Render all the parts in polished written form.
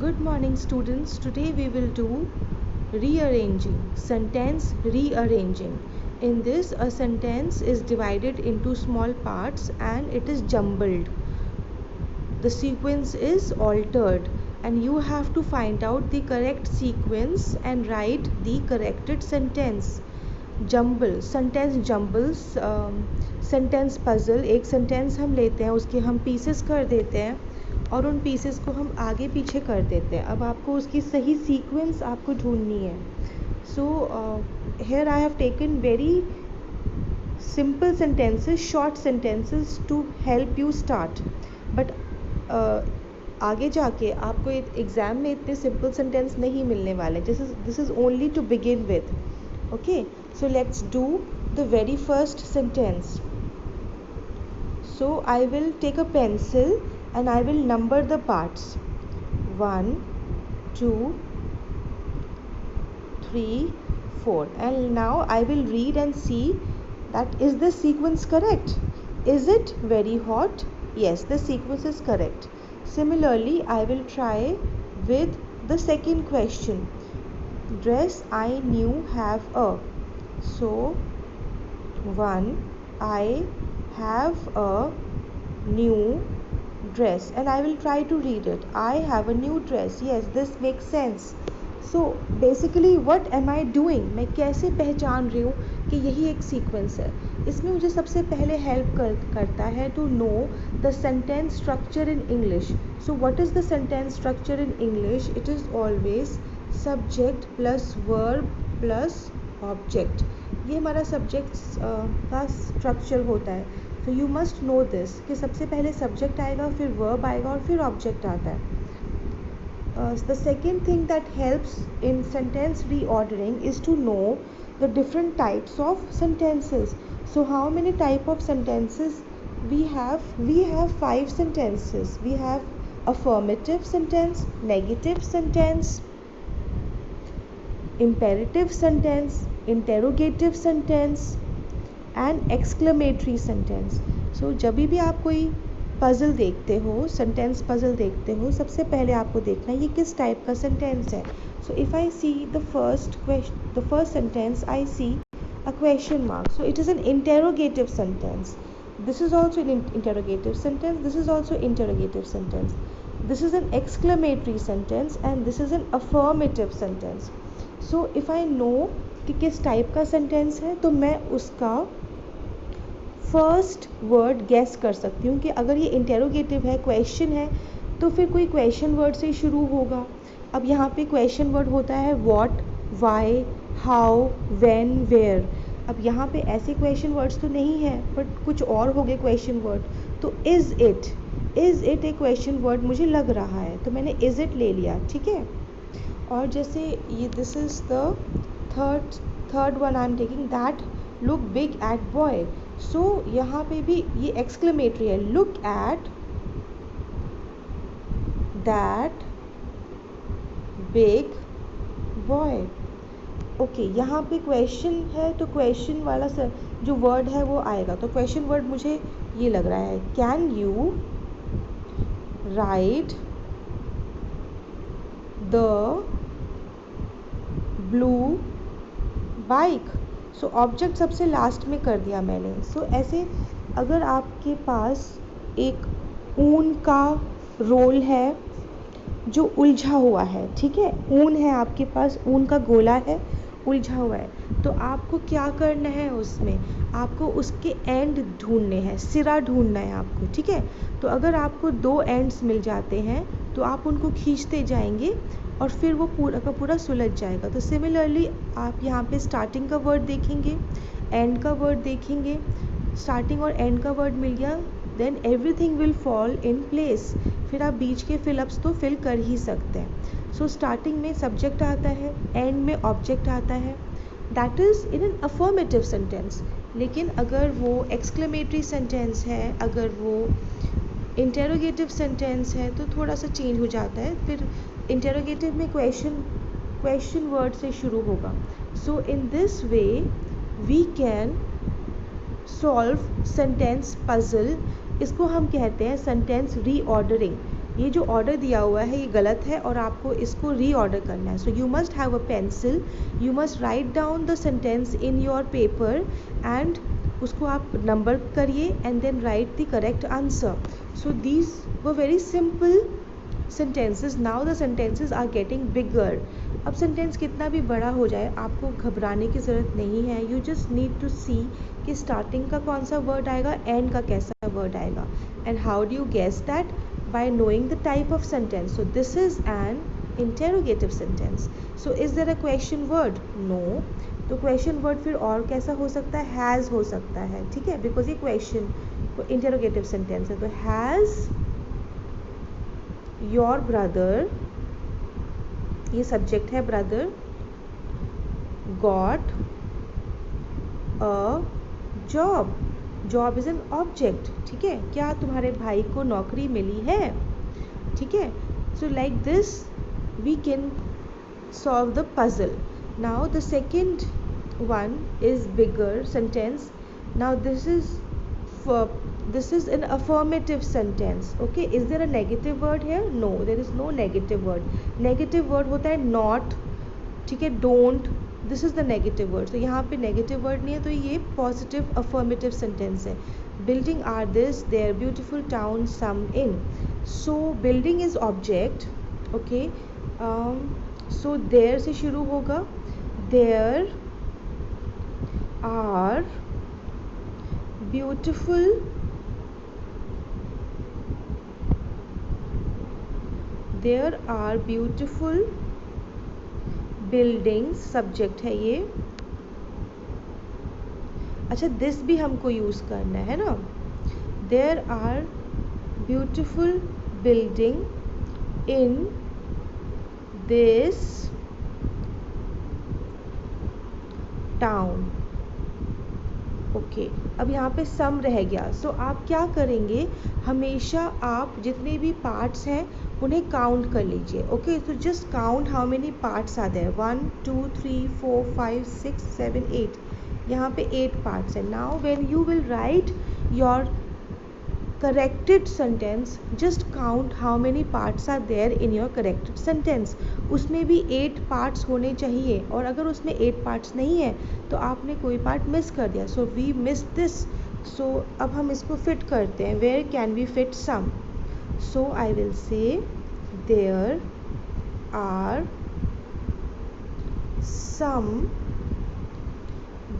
Good morning students. Today we will do rearranging, sentence rearranging. In this a sentence is divided into small parts and it is jumbled. The sequence is altered and you have to find out the correct sequence and write the corrected sentence. Jumble sentence jumbles sentence puzzle एक sentence हम लेते हैं उसके हम pieces कर देते हैं और उन पीसेस को हम आगे पीछे कर देते हैं. अब आपको उसकी सही सीक्वेंस आपको ढूंढनी है. So here I have taken very simple sentences, short sentences to help you start. But आगे जाके आपको एग्ज़ाम में इतने सिंपल सेंटेंस नहीं मिलने वाले. This is only to begin with. Okay, so let's do the very first sentence. So I will take a pencil and I will number the parts. 1, 2, 3, 4. And now I will read and see that is the sequence correct. Is it very hot? Yes, the sequence is correct. Similarly, I will try with the second question. Dress I knew have a. So 1, I have a new dress and I will try to read it. I have a new dress. Yes, this makes sense. So basically what am I doing? मैं कैसे पहचान रही हूँ कि यही एक sequence है. इसमें मुझे सबसे पहले हेल्प करता है to know the sentence structure in English. So what is the sentence structure in English? It is always subject plus verb plus object. ये हमारा सब्जेक्ट का स्ट्रक्चर होता है. तो यू मस्ट नो दिस कि सबसे पहले सब्जेक्ट आएगा, फिर वर्ब आएगा और फिर ऑब्जेक्ट आता है. The second thing that helps in sentence reordering is to know the different types of sentences. So how many type of sentences we have? We have 5 sentences. We have affirmative sentence, negative sentence, imperative sentence, interrogative sentence and exclamatory sentence. So जब भी आप कोई puzzle देखते हो, sentence puzzle देखते हो, सबसे पहले आपको देखना है ये किस टाइप का सेंटेंस है. So if I see the first sentence, I see a question mark. So it is an interrogative sentence. This is also an interrogative sentence. This is also interrogative sentence. This is an exclamatory sentence and this is an affirmative sentence. So if I know कि किस type का sentence है तो मैं उसका first word gas कर सकती हूँ कि अगर ये इंटेरोगेटिव है, क्वेश्चन है, तो फिर कोई क्वेश्चन वर्ड से शुरू होगा. अब यहाँ पे क्वेश्चन वर्ड होता है what, why, how, when, where. अब यहाँ पे ऐसे क्वेश्चन वर्ड्स तो नहीं है बट कुछ और हो गए क्वेश्चन वर्ड. तो is it A question word मुझे लग रहा है तो मैंने इज़ इट ले लिया. ठीक है. और जैसे ये this is the third one I am taking, that look big at boy. So यहाँ पे भी ये एक्सक्लेमेटरी है, look at that big boy. Okay, यहाँ पे क्वेश्चन है तो क्वेश्चन वाला जो वर्ड है वो आएगा. तो क्वेश्चन वर्ड मुझे ये लग रहा है, can you ride the blue bike. So object सबसे लास्ट में कर दिया मैंने. सो ऐसे अगर आपके पास एक ऊन का रोल है जो उलझा हुआ है, ठीक है, ऊन है आपके पास, ऊन का गोला है उलझा हुआ है, तो आपको क्या करना है, उसमें आपको उसके एंड ढूंढने हैं, सिरा ढूंढना है आपको. ठीक है. तो अगर आपको 2 एंड्स मिल जाते हैं तो आप उनको खींचते जाएंगे और फिर वो पूरा का पूरा सुलझ जाएगा. तो सिमिलरली आप यहाँ पे स्टार्टिंग का वर्ड देखेंगे, एंड का वर्ड देखेंगे. स्टार्टिंग और एंड का वर्ड मिल गया, then everything will fall in place. फिर आप बीच के फिलअप्स तो फिल कर ही सकते हैं. सो स्टार्टिंग में सब्जेक्ट आता है, एंड में ऑब्जेक्ट आता है. That is in an affirmative sentence. लेकिन अगर वो एक्सक्लेमेटरी सेंटेंस है, अगर वो इंटेरोगेटिव सेंटेंस है तो थोड़ा सा चेंज हो जाता है. फिर इंटेरोगेटिव में क्वेश्चन वर्ड से शुरू होगा. So in this way we can solve sentence puzzle. इसको हम कहते हैं सेंटेंस रीऑर्डरिंग. ये जो ऑर्डर दिया हुआ है ये गलत है और आपको इसको रीऑर्डर करना है. So you must have a pencil, you must write down the sentence in your paper and उसको आप नंबर करिए and then write the correct answer. So these were very simple sentences. Now the sentences are getting bigger. अब sentence कितना भी बड़ा हो जाए आपको घबराने की ज़रूरत नहीं है. यू जस्ट नीड टू सी कि स्टार्टिंग का कौन सा वर्ड आएगा, एंड का कैसा वर्ड आएगा. And how do you guess that? By knowing the type of sentence. So this is an interrogative sentence. So is there a question word? No. तो question word फिर और कैसा हो सकता है? हैज़ हो सकता है. ठीक है, बिकॉज ये क्वेश्चन इंटेरोगेटिव सेंटेंस है. तो हैज़ योर ब्रदर, ये सब्जेक्ट है brother, got a job. Job is an object. ठीक है, क्या तुम्हारे भाई को नौकरी मिली है? ठीक है. So like this we can solve the puzzle. Now the second one is bigger sentence. Now this is an affirmative sentence. Okay, is there a negative word here? No, there is no negative word. Negative word होता है not. ठीक है, don't. This is the negative word. So यहाँ पे negative word नहीं है, तो ये positive affirmative sentence है. Building are this, their beautiful town, some in. So building is object. Okay. So there से शुरू होगा. There are beautiful buildings, subject है ये. अच्छा, दिस भी हमको यूज़ करना है ना. There are beautiful building in this town. Okay, अब यहाँ पे सम रह गया. सो आप क्या करेंगे, हमेशा आप जितने भी पार्ट्स हैं उन्हें काउंट कर लीजिए. ओके, तो just count how many parts are there. 1 2 3 4 5 6 7 8. यहाँ पे 8 पार्ट्स हैं. Now when you will write your corrected sentence, just count how many parts are there in your corrected sentence. उसमें भी 8 parts होने चाहिए, और अगर उसमें 8 parts नहीं है तो आपने कोई part miss कर दिया. So we missed this. So अब हम इसको fit करते हैं. Where can we fit some? So I will say there are some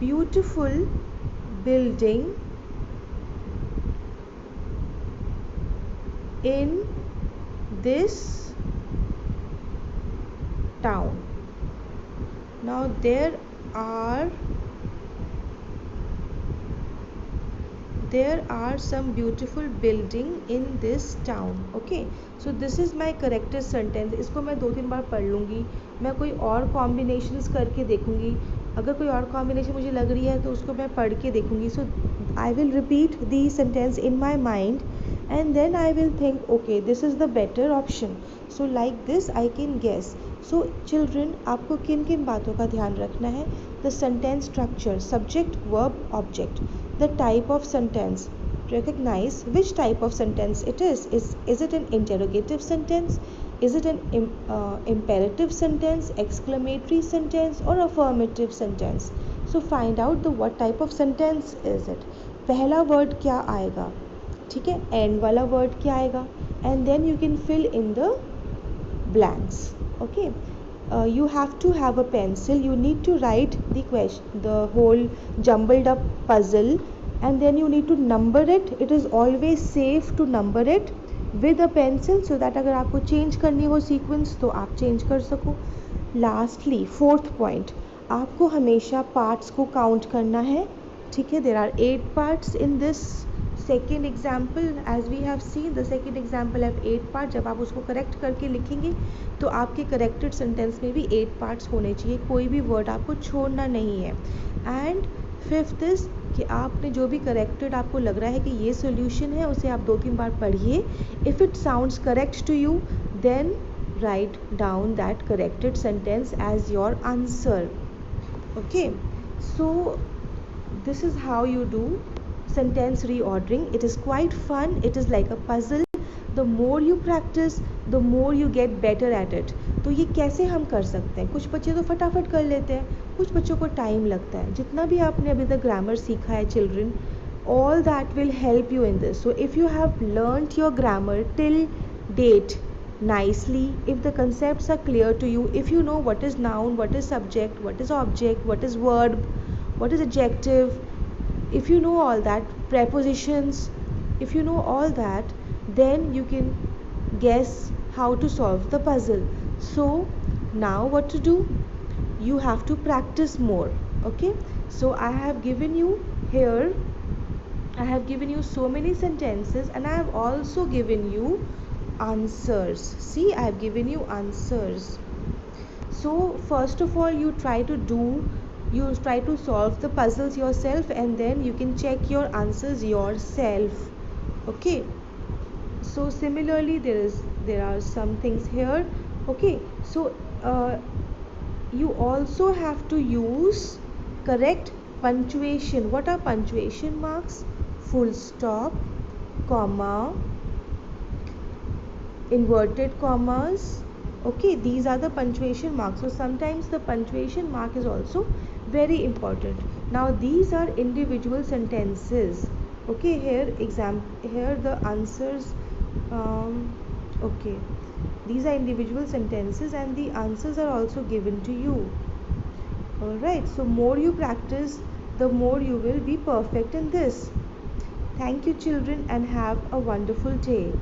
beautiful building in this town. Now there are some beautiful building in this town. Okay, so this is my corrected sentence. इसको मैं 2-3 बार पढ़ लूँगी. मैं कोई और combinations करके देखूँगी. अगर कोई और कॉम्बिनेशन मुझे लग रही है तो उसको मैं पढ़ के देखूँगी. So I will repeat the sentence in my mind and then I will think, okay, this is the better option. So like this I can guess. So children, आपको किन किन बातों का ध्यान रखना है? The sentence structure, subject, verb, object. The type of sentence, recognize which type of sentence it is. Is it an interrogative sentence? Is it an imperative sentence, exclamatory sentence or affirmative sentence? So find out the what type of sentence is it. पहला word क्या आएगा? ठीक है, and वाला word क्या आएगा, and then you can fill in the blanks. Okay, you have to have a pencil. You need to write the whole jumbled up puzzle and then you need to number it. It is always safe to number it with a pencil so that अगर आपको change करनी हो sequence तो आप change कर सको. Lastly 4th point, आपको हमेशा पार्ट्स को काउंट करना है. ठीक है, there are 8 parts in this second example. As we have seen, the second example have 8 parts. जब आप उसको करेक्ट करके लिखेंगे तो आपके करेक्टेड सेंटेंस में भी 8 पार्ट्स होने चाहिए. कोई भी वर्ड आपको छोड़ना नहीं है. एंड 5th इज कि आपने जो भी करेक्टेड आपको लग रहा है कि ये सोल्यूशन है उसे आप 2-3 बार पढ़िए. If it sounds correct to you then write down that corrected sentence as your answer. Okay, so this is how you do sentence reordering. It is quite fun. It is like a puzzle. the more you practice, the more you get better at it. तो ये कैसे हम कर सकते हैं? कुछ बच्चे तो फटाफट कर लेते हैं, कुछ बच्चों को टाइम लगता है. जितना भी आपने अभी तक ग्रामर सीखा है children, all that will help you in this. So if you have learnt your grammar till date nicely, if the concepts are clear to you, if you know what is noun, what is subject, what is object, what is verb, what is adjective, if you know all that, prepositions, if you know all that, then you can guess how to solve the puzzle. So now what to do? You have to practice more. Okay, so I have given you here, I have given you so many sentences, and I have also given you answers. See, I have given you answers. So first of all, you try to solve the puzzles yourself, and then you can check your answers yourself. Okay, so similarly there are some things here. Okay, so you also have to use correct punctuation. What are punctuation marks? Full stop, comma, inverted commas. Okay, these are the punctuation marks. So sometimes the punctuation mark is also very important. Now these are individual sentences. Okay, here the answers, okay, these are individual sentences and the answers are also given to you. Alright, so more you practice, the more you will be perfect in this. Thank you children, and have a wonderful day.